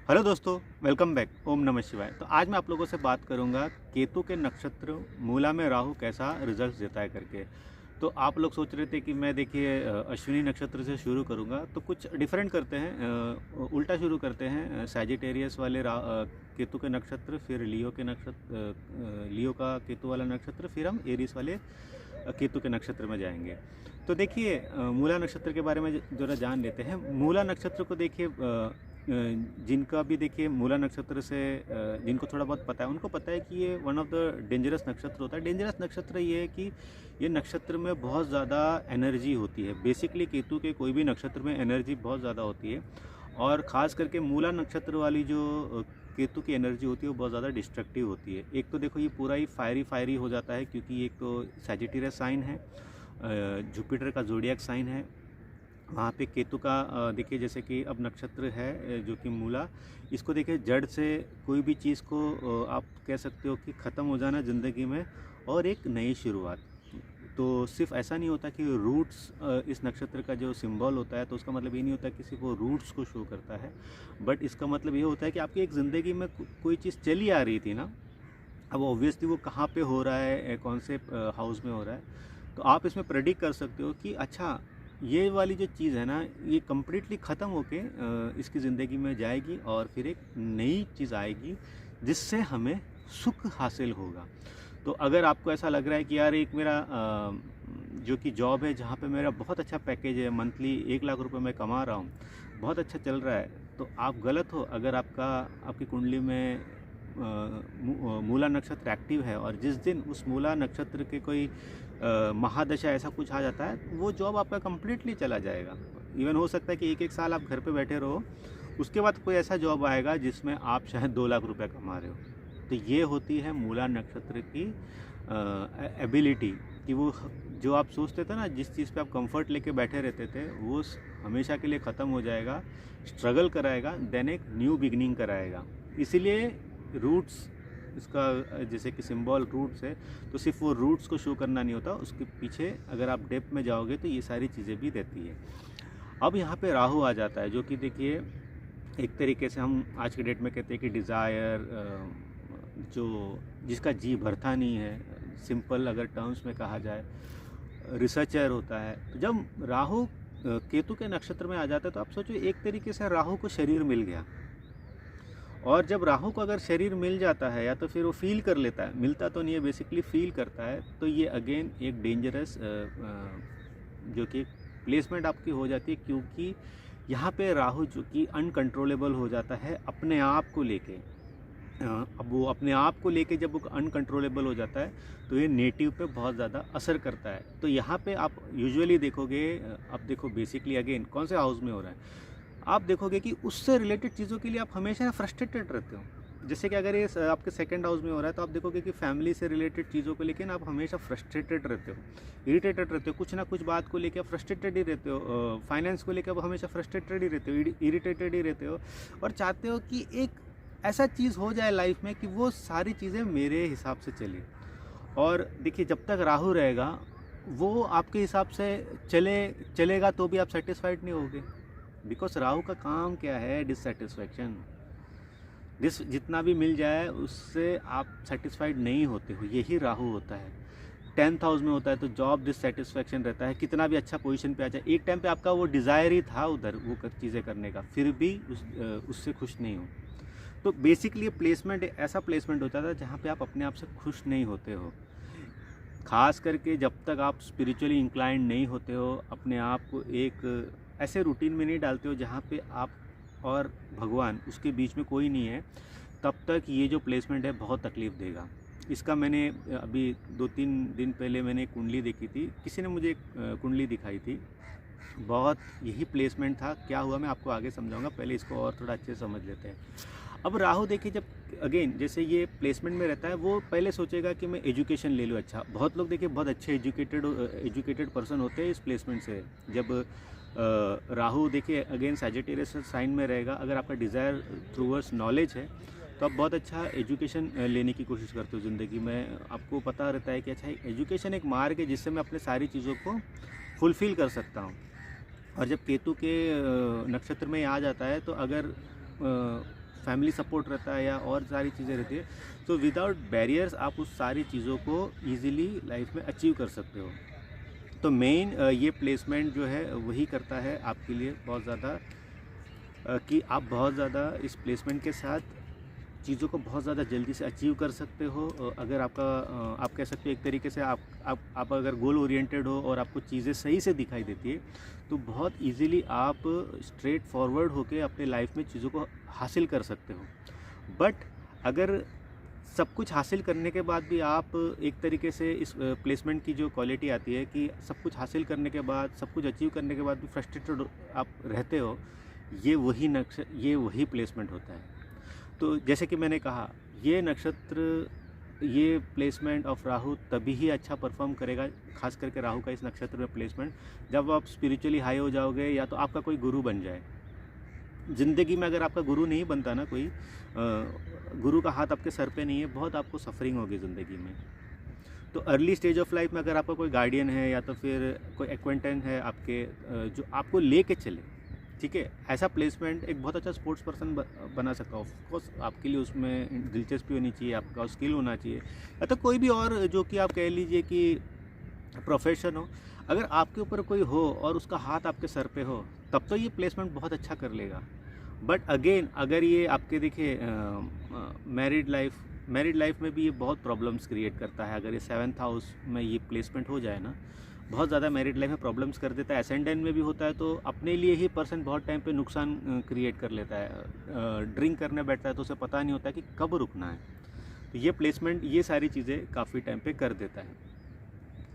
Hello दोस्तों, welcome back. ओम नमः शिवाय। तो आज मैं आप लोगों से बात करूंगा केतु के नक्षत्र मूला में राहु कैसा रिजल्ट देता है करके। तो आप लोग सोच रहे थे कि मैं देखिए अश्विनी नक्षत्र से शुरू करूंगा, तो कुछ डिफरेंट करते हैं, उल्टा शुरू करते हैं। सैजिटेरियस वाले केतु के नक्षत्र, फिर लियो के नक्षत्र, लियो का केतु वाला नक्षत्र, फिर हम एरीस वाले केतु के नक्षत्र में जाएंगे। तो देखिए मूला नक्षत्र के बारे में ज़रा जान लेते हैं। मूला नक्षत्र को देखिए, जिनका भी देखिए मूला नक्षत्र से जिनको थोड़ा बहुत पता है उनको पता है कि ये वन ऑफ द डेंजरस नक्षत्र होता है। डेंजरस नक्षत्र ये है कि ये नक्षत्र में बहुत ज़्यादा एनर्जी होती है। बेसिकली केतु के कोई भी नक्षत्र में एनर्जी बहुत ज़्यादा होती है, और ख़ास करके मूला नक्षत्र वाली जो केतु की एनर्जी होती है वो बहुत ज़्यादा डिस्ट्रक्टिव होती है। एक तो देखो ये पूरा ही फायरी हो जाता है, क्योंकि एक तो सैजिटेरियस साइन है, जुपिटर का ज़ोडिएक साइन है। वहाँ पे केतु का देखिए, जैसे कि अब नक्षत्र है जो कि मूला, इसको देखिए जड़ से कोई भी चीज़ को आप कह सकते हो कि ख़त्म हो जाना ज़िंदगी में और एक नई शुरुआत। तो सिर्फ ऐसा नहीं होता कि रूट्स, इस नक्षत्र का जो सिंबल होता है, तो उसका मतलब ये नहीं होता कि सिर्फ वो रूट्स को शो करता है, बट इसका मतलब ये होता है कि आपकी एक ज़िंदगी में कोई चीज़ चली आ रही थी ना, अब ऑब्वियसली वो कहाँ पे हो रहा है, कौन से हाउस में हो रहा है, तो आप इसमें प्रेडिक्ट कर सकते हो कि अच्छा ये वाली जो चीज़ है ना, ये कम्प्लीटली ख़त्म होके इसकी ज़िंदगी में जाएगी और फिर एक नई चीज़ आएगी जिससे हमें सुख हासिल होगा। तो अगर आपको ऐसा लग रहा है कि यार एक मेरा जो कि जॉब है जहाँ पे मेरा बहुत अच्छा पैकेज है, मंथली 1 लाख रुपए मैं कमा रहा हूँ, बहुत अच्छा चल रहा है, तो आप गलत हो अगर आपकी कुंडली में मूला नक्षत्र एक्टिव है, और जिस दिन उस मूला नक्षत्र के कोई महादशा ऐसा कुछ आ जाता है, वो जॉब आपका कम्प्लीटली चला जाएगा। इवन हो सकता है कि 1-1 साल आप घर पे बैठे रहो, उसके बाद कोई ऐसा जॉब आएगा जिसमें आप शायद 2 लाख रुपए कमा रहे हो। तो ये होती है मूला नक्षत्र की एबिलिटी, कि वो जो आप सोचते थे ना, जिस चीज़ पे आप कंफर्ट लेके बैठे रहते थे, वो हमेशा के लिए ख़त्म हो जाएगा, स्ट्रगल कराएगा, देन एक न्यू बिगनिंग कराएगा। इसीलिए रूट्स, इसका जैसे कि सिंबल रूट्स है, तो सिर्फ वो रूट्स को शो करना नहीं होता, उसके पीछे अगर आप डेप्थ में जाओगे तो ये सारी चीज़ें भी रहती है। अब यहाँ पे राहु आ जाता है, जो कि देखिए एक तरीके से हम आज के डेट में कहते हैं कि डिज़ायर, जो जिसका जी भरता नहीं है, सिंपल अगर टर्म्स में कहा जाए, रिसर्चर होता है। तो जब राहु केतु के नक्षत्र में आ जाता है, तो आप सोचो एक तरीके से राहु को शरीर मिल गया। और जब राहु को अगर शरीर मिल जाता है, या तो फिर वो फील कर लेता है, मिलता तो नहीं है, बेसिकली फील करता है, तो ये अगेन एक डेंजरस जो कि प्लेसमेंट आपकी हो जाती है, क्योंकि यहाँ पे राहु जो कि अनकंट्रोलेबल हो जाता है अपने आप को लेके। अब वो अपने आप को लेके जब वो अनकंट्रोलेबल हो जाता है, तो ये नेटिव पे बहुत ज़्यादा असर करता है। तो यहाँ पे आप यूजुअली देखोगे, अब देखो बेसिकली अगेन कौन से हाउस में हो रहा है, आप देखोगे कि उससे रिलेटेड चीज़ों के लिए आप हमेशा फ्रस्ट्रेटेड रहते हो। जैसे कि अगर ये आपके सेकंड हाउस में हो रहा है, तो आप देखोगे कि फैमिली से रिलेटेड चीज़ों को लेकर ना आप हमेशा फ्रस्ट्रेटेड रहते हो, इरिटेटेड रहते हो, कुछ ना कुछ बात को लेकर आप फ्रस्ट्रेटेड ही रहते हो, फाइनेंस को लेकर आप हमेशा फ्रस्ट्रेटेड ही रहते हो, इरिटेटेड ही रहते हो, और चाहते हो कि एक ऐसा चीज़ हो जाए लाइफ में कि वो सारी चीज़ें मेरे हिसाब से चले। और देखिए जब तक राहु रहेगा, वो आपके हिसाब से चलेगा तो भी आप सेटिस्फाइड नहीं होगे, बिकॉज राहु का काम क्या है, डिससेटिस्फैक्शन। जितना भी मिल जाए उससे आप सेटिस्फाइड नहीं होते हो, यही राहु होता है। 10th हाउस में होता है तो जॉब डिससेटिस्फैक्शन रहता है, कितना भी अच्छा पोजीशन पे आ जाए, एक टाइम पे आपका वो डिज़ायर ही था उधर वो चीज़ें करने का, फिर भी उससे खुश नहीं हो। तो बेसिकली प्लेसमेंट ऐसा प्लेसमेंट होता था जहाँ पे आप अपने आप से खुश नहीं होते हो। खास करके जब तक आप स्पिरिचुअली इंक्लाइंड नहीं होते हो, अपने आप को एक ऐसे रूटीन में नहीं डालते हो जहाँ पे आप और भगवान उसके बीच में कोई नहीं है, तब तक ये जो प्लेसमेंट है बहुत तकलीफ़ देगा। इसका मैंने अभी 2-3 दिन पहले मैंने कुंडली देखी थी, किसी ने मुझे एक कुंडली दिखाई थी, बहुत यही प्लेसमेंट था। क्या हुआ मैं आपको आगे समझाऊंगा, पहले इसको और थोड़ा अच्छे से समझ लेते हैं। अब राहु देखिए, जब अगेन जैसे ये प्लेसमेंट में रहता है, वो पहले सोचेगा कि मैं एजुकेशन ले लूँ। अच्छा, बहुत लोग देखिए बहुत अच्छे एजुकेटेड पर्सन होते हैं इस प्लेसमेंट से। जब राहु देखिए अगेन सैजिटेरियस साइन में रहेगा, अगर आपका डिज़ायर थ्रूवर्ड्स नॉलेज है, तो आप बहुत अच्छा एजुकेशन लेने की कोशिश करते हो ज़िंदगी में। आपको पता रहता है कि अच्छा एजुकेशन एक मार्ग है जिससे मैं अपने सारी चीज़ों को फुलफ़िल कर सकता हूँ। और जब केतु के नक्षत्र में आ जाता है, तो अगर फैमिली सपोर्ट रहता है या और सारी चीज़ें रहती है, तो विदाउट बैरियर्स आप उस सारी चीज़ों को ईज़िली लाइफ में अचीव कर सकते हो। तो मेन ये प्लेसमेंट जो है वही करता है आपके लिए बहुत ज़्यादा, कि आप बहुत ज़्यादा इस प्लेसमेंट के साथ चीज़ों को बहुत ज़्यादा जल्दी से अचीव कर सकते हो। अगर आपका आप कह सकते हो एक तरीके से आप अगर गोल ओरिएंटेड हो और आपको चीज़ें सही से दिखाई देती है, तो बहुत इजीली आप स्ट्रेट फॉरवर्ड होके अपने लाइफ में चीज़ों को हासिल कर सकते हो। बट अगर सब कुछ हासिल करने के बाद भी आप एक तरीके से इस प्लेसमेंट की जो क्वालिटी आती है कि सब कुछ हासिल करने के बाद, सब कुछ अचीव करने के बाद भी फ्रस्ट्रेटेड आप रहते हो, ये वही प्लेसमेंट होता है। तो जैसे कि मैंने कहा, ये नक्षत्र, ये प्लेसमेंट ऑफ राहु तभी ही अच्छा परफॉर्म करेगा, खास करके राहु का इस नक्षत्र में प्लेसमेंट, जब आप स्पिरिचुअली हाई हो जाओगे या तो आपका कोई गुरु बन जाए। ज़िंदगी में अगर आपका गुरु नहीं बनता ना कोई, गुरु का हाथ आपके सर पे नहीं है, बहुत आपको सफरिंग होगी ज़िंदगी में। तो अर्ली स्टेज ऑफ लाइफ में अगर आपका कोई गार्डियन है या तो फिर कोई एक्वेंटेंस है आपके, जो आपको लेके चले, ठीक है, ऐसा प्लेसमेंट एक बहुत अच्छा स्पोर्ट्स पर्सन बना सकता है। ऑफकोर्स आपके लिए उसमें दिलचस्पी होनी चाहिए, आपका स्किल होना चाहिए, या तो कोई भी और जो कि आप कह लीजिए कि प्रोफेशन हो। अगर आपके ऊपर कोई हो और उसका हाथ आपके सर पे हो, तब तो ये प्लेसमेंट बहुत अच्छा कर लेगा। बट अगेन अगर ये आपके देखिए मैरिड लाइफ में भी ये बहुत प्रॉब्लम्स क्रिएट करता है। अगर ये 7th हाउस में ये प्लेसमेंट हो जाए ना, बहुत ज़्यादा मैरिड लाइफ में प्रॉब्लम्स कर देता है। एसेंडेंट में भी होता है, तो अपने लिए ही पर्सन बहुत टाइम पे नुकसान क्रिएट कर लेता है। ड्रिंक करने बैठता है तो उसे पता नहीं होता है कि कब रुकना है। तो ये प्लेसमेंट ये सारी चीज़ें काफ़ी टाइम पे कर देता है।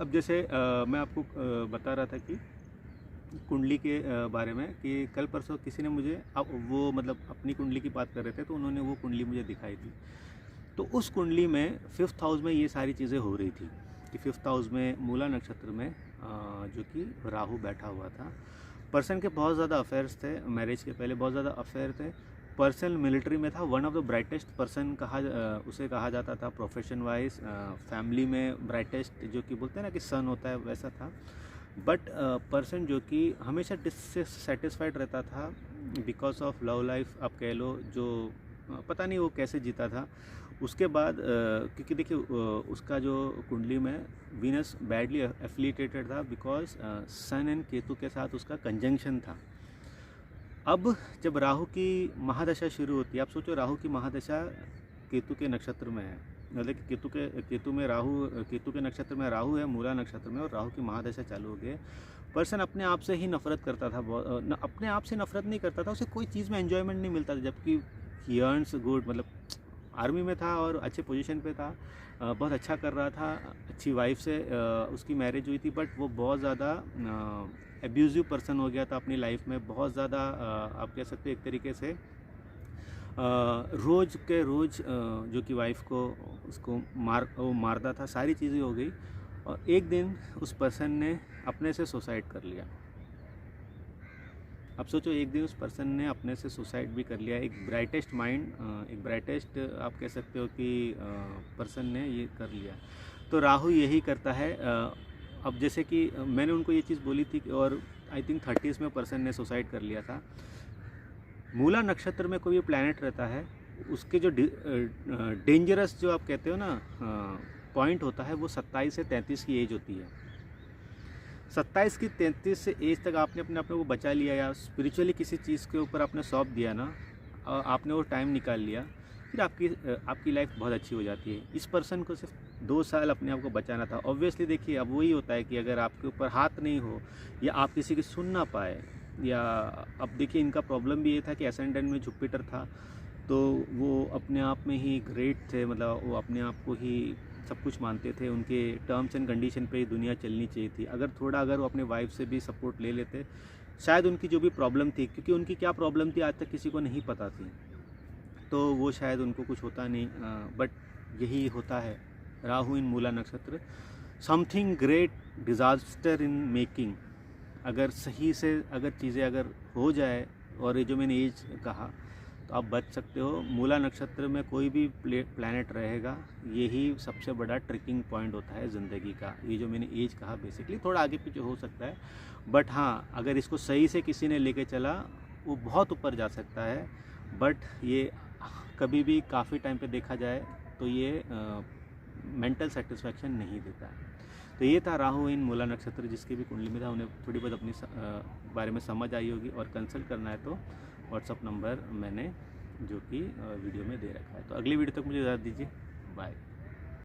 अब जैसे मैं आपको बता रहा था कि कुंडली के बारे में, कि कल परसों किसी ने मुझे वो मतलब अपनी कुंडली की बात कर रहे थे, तो उन्होंने वो कुंडली मुझे दिखाई थी। तो उस कुंडली में 5th हाउस में ये सारी चीज़ें हो रही थी कि 5th हाउस में मूला नक्षत्र में जो कि राहु बैठा हुआ था। पर्सन के बहुत ज़्यादा अफेयर्स थे, मैरिज के पहले बहुत ज़्यादा अफेयर थे। पर्सन मिलिट्री में था, one of the brightest person उसे कहा जाता था प्रोफेशन वाइज। फैमिली में ब्राइटेस्ट जो कि बोलते हैं ना कि सन होता है, वैसा था। बट पर्सन जो कि हमेशा डिससेटिस्फाइड रहता था बिकॉज ऑफ लव लाइफ आप कह लो, जो पता नहीं वो कैसे जीता था। उसके बाद क्योंकि देखिए उसका जो कुंडली में वीनस बैडली एफिलिएटेड था, बिकॉज सन एंड केतु के साथ उसका कंजंक्शन था। अब जब राहु की महादशा शुरू होती है, आप सोचो राहु की महादशा केतु के नक्षत्र में है, मतलब केतु के नक्षत्र में राहु है, मूला नक्षत्र में, और राहु की महादशा चालू हो गई। पर्सन अपने आप से ही नफरत करता था, अपने आप से नफरत नहीं करता था, उसे कोई चीज़ में एंजॉयमेंट नहीं मिलता था। जबकि ही अर्न्स गुड, मतलब आर्मी में था और अच्छे पोजीशन पे था, बहुत अच्छा कर रहा था, अच्छी वाइफ से उसकी मैरिज हुई थी। बट वो बहुत ज़्यादा एब्यूज़िव पर्सन हो गया था अपनी लाइफ में, बहुत ज़्यादा आप कह सकते हो एक तरीके से रोज़ के रोज़ जो कि वाइफ को उसको मारता था, सारी चीज़ें हो गई। और एक दिन उस पर्सन ने अपने से सुसाइड कर लिया। अब सोचो, एक दिन उस पर्सन ने अपने से सुसाइड भी कर लिया। एक ब्राइटेस्ट माइंड, एक ब्राइटेस्ट आप कह सकते हो कि पर्सन ने ये कर लिया। तो राहु यही करता है। अब जैसे कि मैंने उनको ये चीज़ बोली थी, और आई थिंक 30s में पर्सन ने सुसाइड कर लिया था। मूला नक्षत्र में कोई भी प्लैनेट रहता है, उसके जो डेंजरस जो आप कहते हो ना पॉइंट होता है, वो 27 से 33 की एज होती है। 27 की 33 से एज तक आपने अपने को बचा लिया, या स्पिरिचुअली किसी चीज़ के ऊपर आपने सौंप दिया ना, आपने वो टाइम निकाल लिया, फिर आपकी लाइफ बहुत अच्छी हो जाती है। इस पर्सन को सिर्फ 2 साल अपने आप को बचाना था। ऑब्वियसली देखिए, अब वही होता है कि अगर आपके ऊपर हाथ नहीं हो, या आप किसी की सुन ना पाए, या अब देखिए इनका प्रॉब्लम भी ये था कि एसेंडेंट में जुपिटर था, तो वो अपने आप में ही ग्रेट थे, मतलब वो अपने आप को ही सब कुछ मानते थे। उनके टर्म्स एंड कंडीशन पे ही दुनिया चलनी चाहिए थी। अगर वो अपने वाइफ से भी सपोर्ट ले लेते, शायद उनकी जो भी प्रॉब्लम थी, क्योंकि उनकी क्या प्रॉब्लम थी आज तक किसी को नहीं पता थी, तो वो शायद उनको कुछ होता नहीं। बट यही होता है, राहु इन मूला नक्षत्र, something great disaster in making. अगर सही से अगर चीज़ें अगर हो जाए, और ये जो मैंने एज कहा, तो आप बच सकते हो। मूला नक्षत्र में कोई भी प्लैनेट रहेगा, यही सबसे बड़ा ट्रिकिंग पॉइंट होता है ज़िंदगी का। ये जो मैंने एज कहा, बेसिकली थोड़ा आगे पीछे हो सकता है, बट हाँ, अगर इसको सही से किसी ने लेके चला, वो बहुत ऊपर जा सकता है। बट ये कभी भी काफ़ी टाइम पे देखा जाए तो ये मेंटल सेटिस्फैक्शन नहीं देता है। तो ये था राहु इन मूला नक्षत्र, जिसकी भी कुंडली में था, उन्हें थोड़ी बहुत अपनी बारे में समझ आई होगी। और कंसल्ट करना है तो व्हाट्सअप नंबर मैंने जो कि वीडियो में दे रखा है। तो अगली वीडियो तक मुझे इजाज़त दीजिए, बाय।